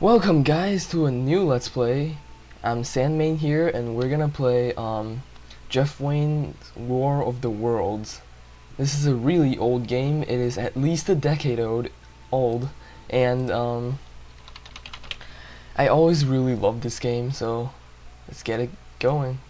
Welcome guys to a new Let's Play. I'm Sandmane here and we're gonna play Jeff Wayne's War of the Worlds. This is a really old game. It is at least a decade old and I always really loved this game, so let's get it going.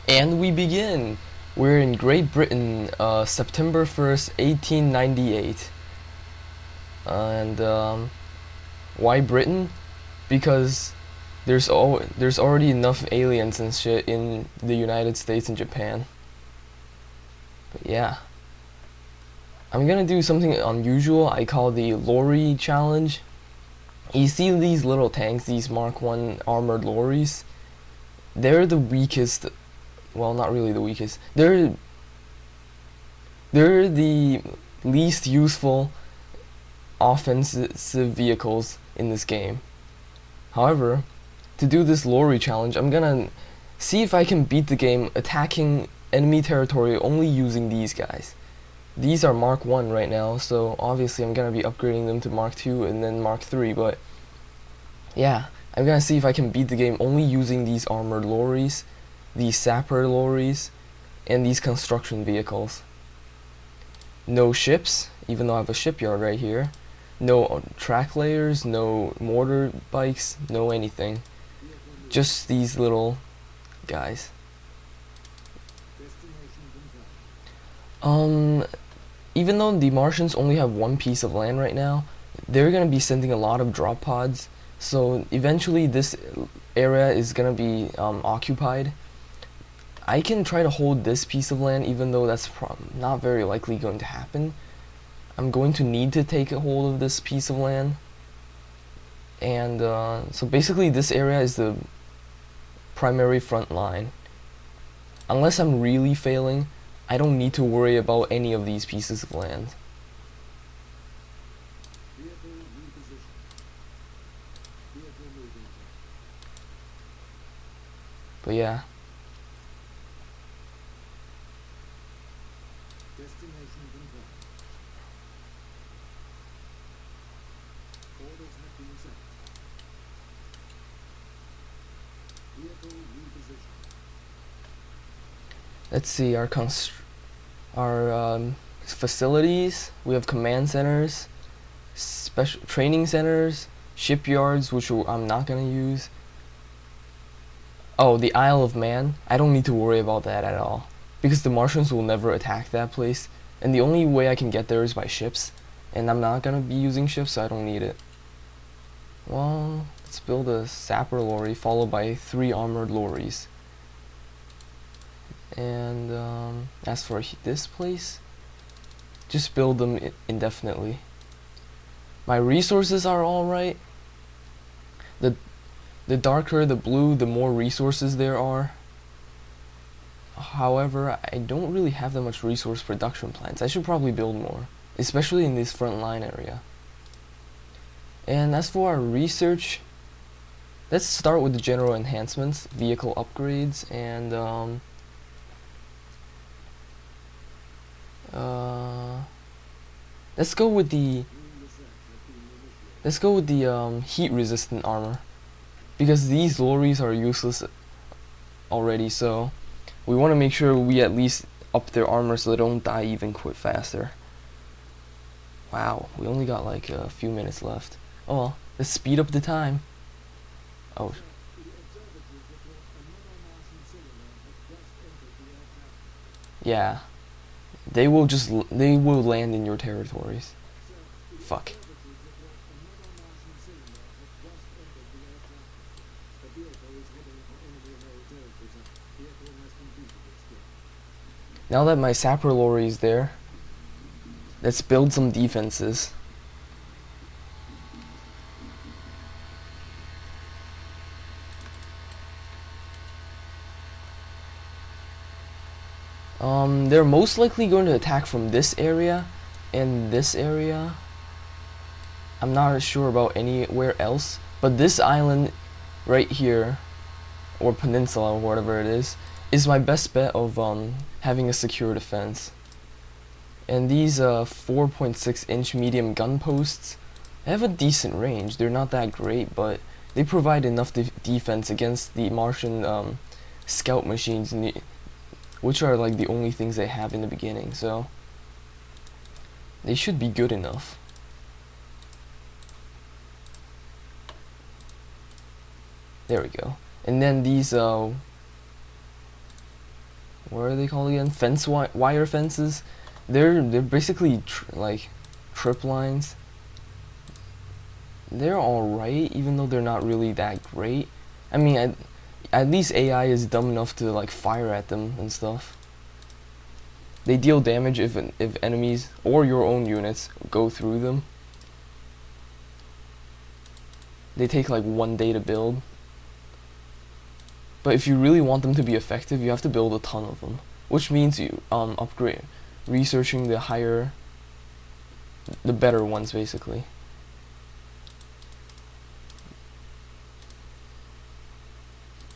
And we begin. We're in Great Britain, September 1st, 1898. And why Britain? Because there's already enough aliens and shit in the United States and Japan. But yeah. I'm gonna do something unusual I call the Lorry challenge. You see these little tanks, these Mark 1 armored lorries? They're the weakest, well, not really the weakest. They're the least useful offensive vehicles in this game. However, to do this lorry challenge, I'm gonna see if I can beat the game attacking enemy territory only using these guys. These are Mark 1 right now, so obviously I'm gonna be upgrading them to Mark 2 and then Mark 3, but yeah, I'm gonna see if I can beat the game only using these armored lorries, these sapper lorries, and these construction vehicles. No ships, even though I have a shipyard right here. No track layers, no mortar bikes, no anything. Just these little guys. Even though the Martians only have one piece of land right now, they're gonna be sending a lot of drop pods, so eventually this area is gonna be occupied. I can try to hold this piece of land, even though that's not very likely going to happen. I'm going to need to take a hold of this piece of land. And so basically this area is the primary front line. Unless I'm really failing, I don't need to worry about any of these pieces of land. But yeah. Let's see our facilities. We have command centers, special training centers, shipyards, which I'm not gonna use. Oh, the Isle of Man. I don't need to worry about that at all, because the Martians will never attack that place, and the only way I can get there is by ships, and I'm not gonna be using ships, so I don't need it. Well, let's build a sapper lorry followed by 3 armored lorries. And as for this place, just build them indefinitely. My resources are alright. The darker the blue, the more resources there are. However, I don't really have that much resource production plants. I should probably build more, especially in this front line area. And as for our research, let's start with the general enhancements, vehicle upgrades, and let's go with the heat resistant armor, because these lorries are useless already, so we want to make sure we at least up their armor so they don't die even quite faster. Wow, we only got like a few minutes left. Oh well, let's speed up the time. Oh. Yeah. They will land in your territories. Fuck. Now that my sapper lorry is there, let's build some defenses. They're most likely going to attack from this area and this area. I'm not sure about anywhere else, but this island right here, or peninsula or whatever it is my best bet of having a secure defense. And these 4.6-inch medium gun posts have a decent range. They're not that great, but they provide enough defense against the Martian scout machines, which are like the only things they have in the beginning. So They should be good enough. There we go. And then these, what are they called again? Wire fences. They're basically like trip lines. They're alright, even though they're not really that great. I mean, at least AI is dumb enough to like fire at them and stuff. They deal damage if enemies or your own units go through them. They take like 1 day to build. But if you really want them to be effective, you have to build a ton of them, which means you researching the better ones basically.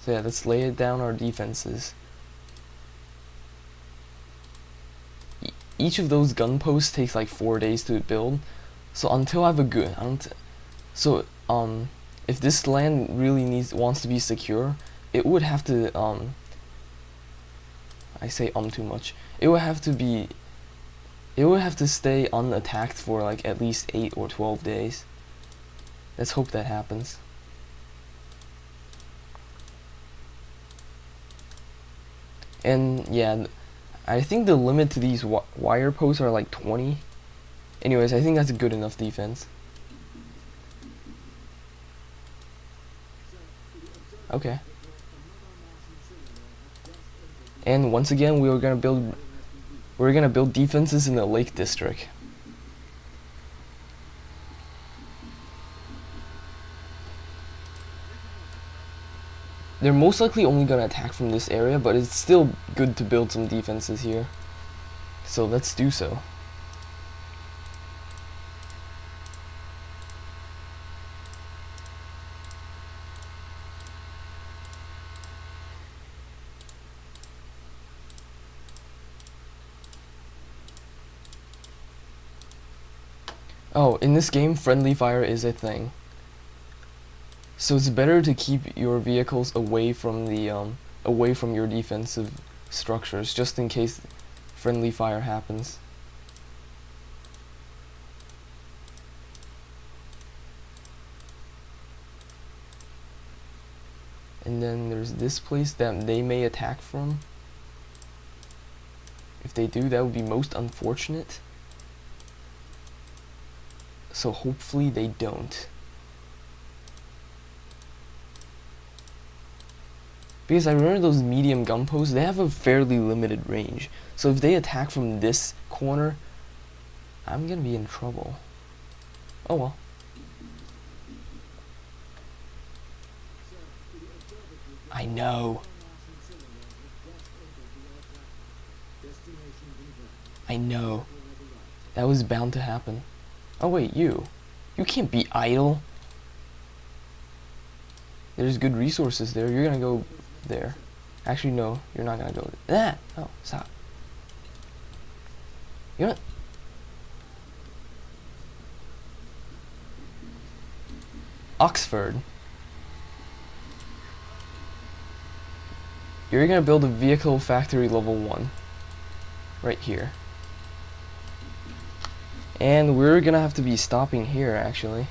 So yeah, let's lay it down our defenses. Each of those gun posts takes like 4 days to build. So until I have a good, if this land really wants to be secure, it would have to I say too much. It would have to stay unattacked for like at least 8 or 12 days. Let's hope that happens. And yeah, I think the limit to these wire posts are like 20. Anyways, I think that's a good enough defense. Okay. And once again, we're gonna build defenses in the Lake District. They're most likely only gonna attack from this area, but it's still good to build some defenses here. So let's do so. Oh, in this game, friendly fire is a thing. So it's better to keep your vehicles away from your defensive structures, just in case friendly fire happens. And then there's this place that they may attack from. If they do, that would be most unfortunate. So hopefully they don't. Because I remember those medium gun posts, they have a fairly limited range. So if they attack from this corner, I'm gonna be in trouble. Oh well. I know. I know. That was bound to happen. Oh wait, you can't be idle. There's good resources there. You're gonna go there. Actually, no, you're not gonna go there. Oh, stop. You're not. Oxford. You're gonna build a vehicle factory level 1. Right here. And we're gonna have to be stopping here, actually.